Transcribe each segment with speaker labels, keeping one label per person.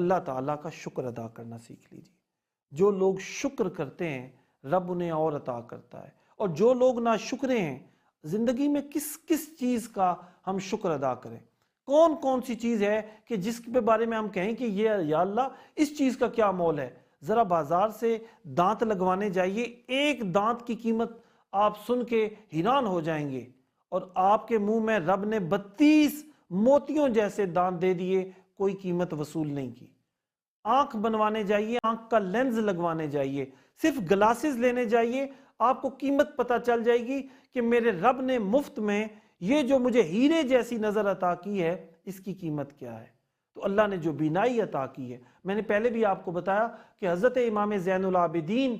Speaker 1: اللہ تعالیٰ کا شکر ادا کرنا سیکھ لیجیے۔ جو لوگ شکر کرتے ہیں رب انہیں اور عطا کرتا ہے، اور جو لوگ ناشکرے ہیں زندگی میں کس کس چیز کا ہم شکر ادا کریں؟ کون کون سی چیز ہے کہ جس کے بارے میں ہم کہیں کہ یہ یا اللہ اس چیز کا کیا مول ہے؟ ذرا بازار سے دانت لگوانے جائیے، ایک دانت کی قیمت آپ سن کے حیران ہو جائیں گے، اور آپ کے منہ میں رب نے 32 موتیوں جیسے دانت دے دیے، کوئی قیمت وصول نہیں کی۔ آنکھ بنوانے جائیے، آنکھ کا لینز لگوانے جائیے، صرف گلاسز لینے جائیے، آپ کو قیمت پتہ چل جائے گی کہ میرے رب نے مفت میں یہ جو مجھے ہیرے جیسی نظر عطا کی ہے اس کی قیمت کیا ہے؟ تو اللہ نے جو بینائی عطا کی ہے، میں نے پہلے بھی آپ کو بتایا کہ حضرت امام زین العابدین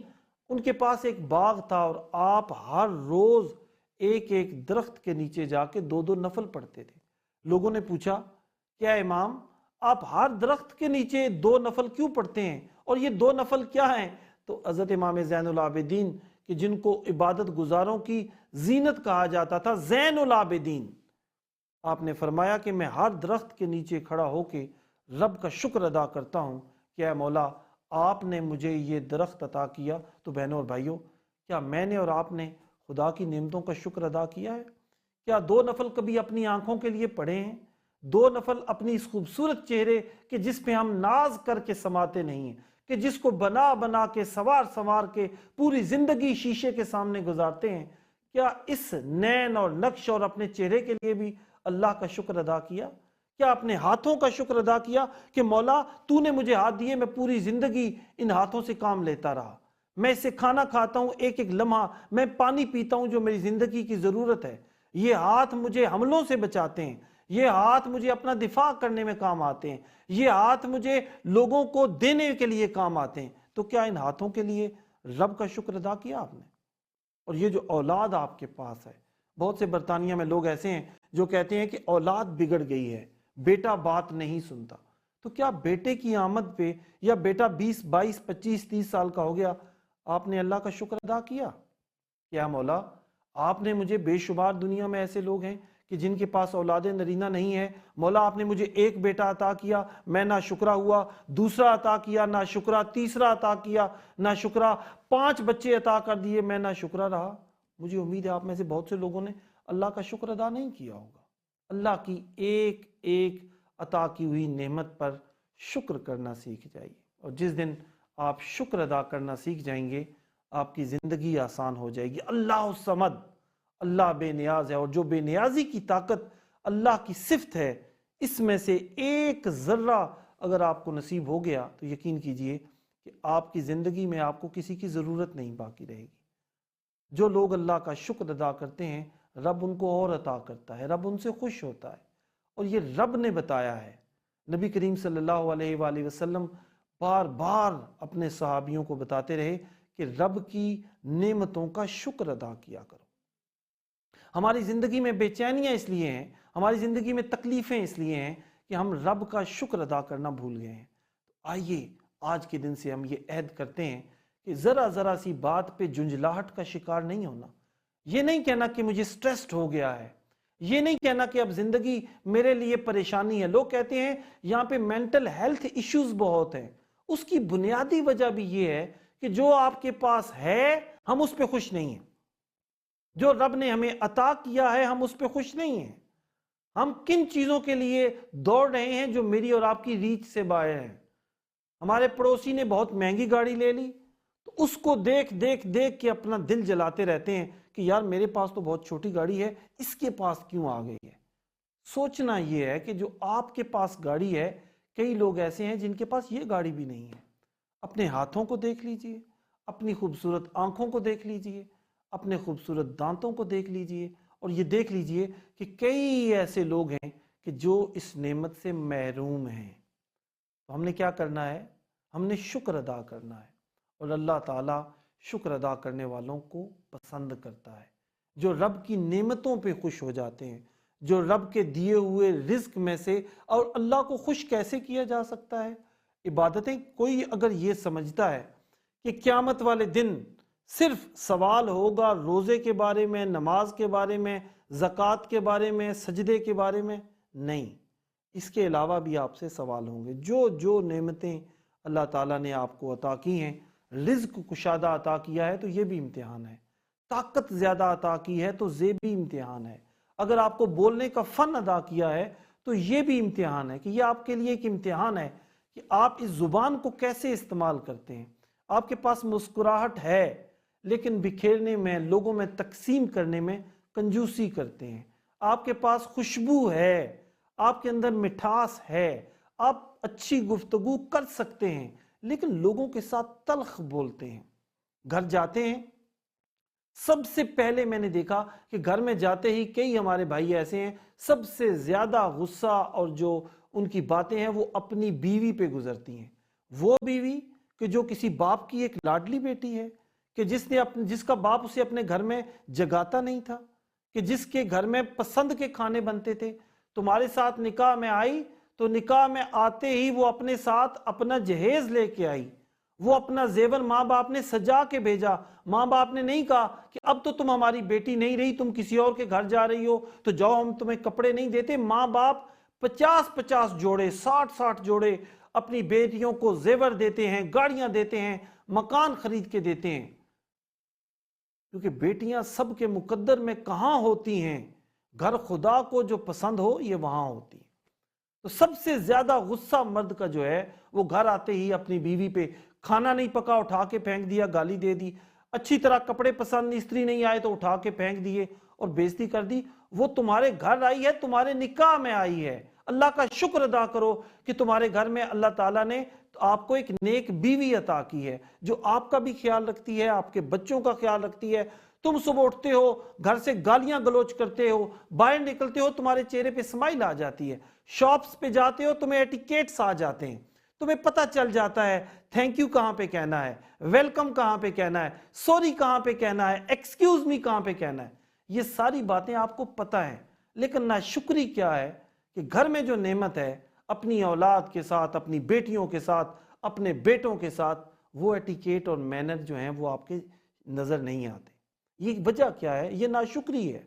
Speaker 1: ان کے پاس ایک باغ تھا، اور آپ ہر روز ایک ایک درخت کے نیچے جا کے 2 نفل پڑھتے تھے۔ لوگوں نے پوچھا کیا امام آپ ہر درخت کے نیچے 2 نفل کیوں پڑھتے ہیں، اور یہ 2 نفل کیا ہیں؟ تو حضرت امام زین العابدین کہ جن کو عبادت گزاروں کی زینت کہا جاتا تھا، زین العابدین، آپ نے فرمایا کہ میں ہر درخت کے نیچے کھڑا ہو کے رب کا شکر ادا کرتا ہوں کہ اے مولا آپ نے مجھے یہ درخت عطا کیا۔ تو بہنوں اور بھائیوں، کیا میں نے اور آپ نے خدا کی نعمتوں کا شکر ادا کیا ہے؟ کیا 2 نفل کبھی اپنی آنکھوں کے لیے پڑھے ہیں؟ 2 نفل اپنی اس خوبصورت چہرے کہ جس پہ ہم ناز کر کے سماتے نہیں ہیں، کہ جس کو بنا بنا کے سوار کے پوری زندگی شیشے کے سامنے گزارتے ہیں، کیا اس نین اور نقش اور اپنے چہرے کے لیے بھی اللہ کا شکر ادا کیا؟ کیا اپنے ہاتھوں کا شکر ادا کیا کہ مولا تو نے مجھے ہاتھ دیے، میں پوری زندگی ان ہاتھوں سے کام لیتا رہا، میں اس سے کھانا کھاتا ہوں، ایک ایک لمحہ میں پانی پیتا ہوں جو میری زندگی کی ضرورت ہے، یہ ہاتھ مجھے حملوں سے بچاتے ہیں، یہ ہاتھ مجھے اپنا دفاع کرنے میں کام آتے ہیں، یہ ہاتھ مجھے لوگوں کو دینے کے لیے کام آتے ہیں۔ تو کیا ان ہاتھوں کے لیے رب کا شکر ادا کیا آپ نے؟ اور یہ جو اولاد آپ کے پاس ہے، بہت سے برطانیہ میں لوگ ایسے ہیں جو کہتے ہیں کہ اولاد بگڑ گئی ہے، بیٹا بات نہیں سنتا۔ تو کیا بیٹے کی آمد پہ یا بیٹا 20 22 25 30 سال کا ہو گیا آپ نے اللہ کا شکر ادا کیا؟ کیا مولا آپ نے مجھے، بے شمار دنیا میں ایسے لوگ ہیں کہ جن کے پاس اولاد نرینہ نہیں ہے، مولا آپ نے مجھے ایک بیٹا عطا کیا، میں نہ شکرا ہوا، دوسرا عطا کیا نہ شکرا، تیسرا عطا کیا نہ شکرا، 5 بچے عطا کر دیے میں نہ شکرا رہا۔ مجھے امید ہے آپ میں سے بہت سے لوگوں نے اللہ کا شکر ادا نہیں کیا ہوگا۔ اللہ کی ایک ایک عطا کی ہوئی نعمت پر شکر کرنا سیکھ جائیے، اور جس دن آپ شکر ادا کرنا سیکھ جائیں گے آپ کی زندگی آسان ہو جائے گی۔ اللہ الصمد، اللہ بے نیاز ہے، اور جو بے نیازی کی طاقت اللہ کی صفت ہے، اس میں سے ایک ذرہ اگر آپ کو نصیب ہو گیا تو یقین کیجئے کہ آپ کی زندگی میں آپ کو کسی کی ضرورت نہیں باقی رہے گی۔ جو لوگ اللہ کا شکر ادا کرتے ہیں رب ان کو اور عطا کرتا ہے، رب ان سے خوش ہوتا ہے، اور یہ رب نے بتایا ہے۔ نبی کریم صلی اللہ علیہ وآلہ وسلم بار بار اپنے صحابیوں کو بتاتے رہے کہ رب کی نعمتوں کا شکر ادا کیا کرو۔ ہماری زندگی میں بے چینیاں اس لیے ہیں، ہماری زندگی میں تکلیفیں اس لیے ہیں کہ ہم رب کا شکر ادا کرنا بھول گئے ہیں۔ آئیے آج کے دن سے ہم یہ عہد کرتے ہیں کہ ذرا ذرا سی بات پہ جھنجھلاہٹ کا شکار نہیں ہونا۔ یہ نہیں کہنا کہ مجھے سٹریسڈ ہو گیا ہے، یہ نہیں کہنا کہ اب زندگی میرے لیے پریشانی ہے۔ لوگ کہتے ہیں یہاں پہ مینٹل ہیلتھ ایشوز بہت ہیں، اس کی بنیادی وجہ بھی یہ ہے کہ جو آپ کے پاس ہے ہم اس پہ خوش نہیں ہیں، جو رب نے ہمیں عطا کیا ہے ہم اس پہ خوش نہیں ہیں۔ ہم کن چیزوں کے لیے دوڑ رہے ہیں جو میری اور آپ کی ریچ سے باہر ہیں؟ ہمارے پڑوسی نے بہت مہنگی گاڑی لے لی تو اس کو دیکھ دیکھ دیکھ کے اپنا دل جلاتے رہتے ہیں کہ یار میرے پاس تو بہت چھوٹی گاڑی ہے، اس کے پاس کیوں آ گئی ہے؟ سوچنا یہ ہے کہ جو آپ کے پاس گاڑی ہے، کئی لوگ ایسے ہیں جن کے پاس یہ گاڑی بھی نہیں ہے۔ اپنے ہاتھوں کو دیکھ لیجئے، اپنی خوبصورت آنکھوں کو دیکھ لیجئے، اپنے خوبصورت دانتوں کو دیکھ لیجئے، اور یہ دیکھ لیجئے کہ کئی ایسے لوگ ہیں کہ جو اس نعمت سے محروم ہیں۔ تو ہم نے کیا کرنا ہے؟ ہم نے شکر ادا کرنا ہے، اور اللہ تعالیٰ شکر ادا کرنے والوں کو پسند کرتا ہے، جو رب کی نعمتوں پہ خوش ہو جاتے ہیں، جو رب کے دیے ہوئے رزق میں سے۔ اور اللہ کو خوش کیسے کیا جا سکتا ہے؟ عبادتیں کوئی اگر یہ سمجھتا ہے کہ قیامت والے دن صرف سوال ہوگا روزے کے بارے میں، نماز کے بارے میں، زکوٰۃ کے بارے میں، سجدے کے بارے میں، نہیں، اس کے علاوہ بھی آپ سے سوال ہوں گے. جو نعمتیں اللہ تعالیٰ نے آپ کو عطا کی ہیں، رزق کشادہ عطا کیا ہے تو یہ بھی امتحان ہے. طاقت زیادہ عطا کی ہے تو یہ بھی امتحان ہے. اگر آپ کو بولنے کا فن عطا کیا ہے تو یہ بھی امتحان ہے کہ یہ آپ کے لیے ایک امتحان ہے کہ آپ اس زبان کو کیسے استعمال کرتے ہیں. آپ کے پاس مسکراہٹ ہے لیکن بکھیرنے میں، لوگوں میں تقسیم کرنے میں کنجوسی کرتے ہیں. آپ کے پاس خوشبو ہے، آپ کے اندر مٹھاس ہے، آپ اچھی گفتگو کر سکتے ہیں لیکن لوگوں کے ساتھ تلخ بولتے ہیں. گھر جاتے ہیں، سب سے پہلے میں نے دیکھا کہ گھر میں جاتے ہی کئی ہمارے بھائی ایسے ہیں، سب سے زیادہ غصہ اور جو ان کی باتیں ہیں وہ اپنی بیوی پہ گزرتی ہیں. وہ بیوی کہ جو کسی باپ کی ایک لاڈلی بیٹی ہے، کہ جس کا باپ اسے اپنے گھر میں جگاتا نہیں تھا، کہ جس کے گھر میں پسند کے کھانے بنتے تھے. تمہارے ساتھ نکاح میں آئی تو نکاح میں آتے ہی وہ اپنے ساتھ اپنا جہیز لے کے آئی. وہ اپنا زیور ماں باپ نے سجا کے بھیجا. ماں باپ نے نہیں کہا کہ اب تو تم ہماری بیٹی نہیں رہی، تم کسی اور کے گھر جا رہی ہو تو جاؤ ہم تمہیں کپڑے نہیں دیتے. ماں باپ 50 جوڑے 60 جوڑے اپنی بیٹیوں کو زیور دیتے ہیں، گاڑیاں دیتے ہیں، مکان خرید کے دیتے ہیں. کیونکہ بیٹیاں سب کے مقدر میں کہاں ہوتی ہیں، گھر خدا کو جو پسند ہو یہ وہاں ہوتی ہے. تو سب سے زیادہ غصہ مرد کا جو ہے وہ گھر آتے ہی اپنی بیوی پہ، کھانا نہیں پکا اٹھا کے پھینک دیا، گالی دے دی. اچھی طرح کپڑے پسند استری نہیں آئے تو اٹھا کے پھینک دیے اور بےزتی کر دی. وہ تمہارے گھر آئی ہے، تمہارے نکاح میں آئی ہے. اللہ کا شکر ادا کرو کہ تمہارے گھر میں اللہ تعالیٰ نے آپ کو ایک نیک بیوی عطا کی ہے جو آپ کا بھی خیال رکھتی ہے، آپ کے بچوں کا خیال رکھتی ہے. تم صبح اٹھتے ہو، گھر سے گالیاں گلوچ کرتے ہو، باہر نکلتے ہو تمہارے چہرے پہ اسمائل آ جاتی ہے. شاپس پہ جاتے ہو تمہیں ایٹیکیٹس آ جاتے ہیں، تمہیں پتہ چل جاتا ہے تھینک یو کہاں پہ کہنا ہے، ویلکم کہاں پہ کہنا ہے، سوری کہاں پہ کہنا ہے، ایکسکیوز می کہاں پہ کہنا ہے. یہ ساری باتیں آپ کو پتہ ہیں. لیکن ناشکری کیا ہے کہ گھر میں جو نعمت ہے، اپنی اولاد کے ساتھ، اپنی بیٹیوں کے ساتھ، اپنے بیٹوں کے ساتھ، وہ ایٹیکیٹ اور مینر جو ہیں وہ آپ کے نظر نہیں آتے. یہ وجہ کیا ہے؟ یہ ناشکری ہے.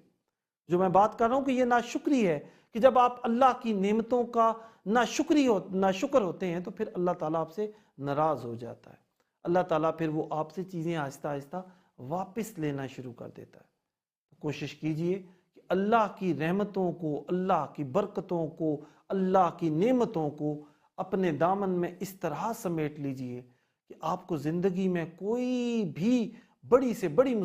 Speaker 1: جو میں بات کر رہا ہوں کہ یہ ناشکری ہے کہ جب آپ اللہ کی نعمتوں کا ناشکر ہوتے ہیں تو پھر اللہ تعالیٰ آپ سے ناراض ہو جاتا ہے. اللہ تعالیٰ پھر وہ آپ سے چیزیں آہستہ آہستہ واپس لینا شروع کر دیتا ہے. کوشش کیجئے کہ اللہ کی رحمتوں کو، اللہ کی برکتوں کو، اللہ کی نعمتوں کو اپنے دامن میں اس طرح سمیٹ لیجئے کہ آپ کو زندگی میں کوئی بھی بڑی سے بڑی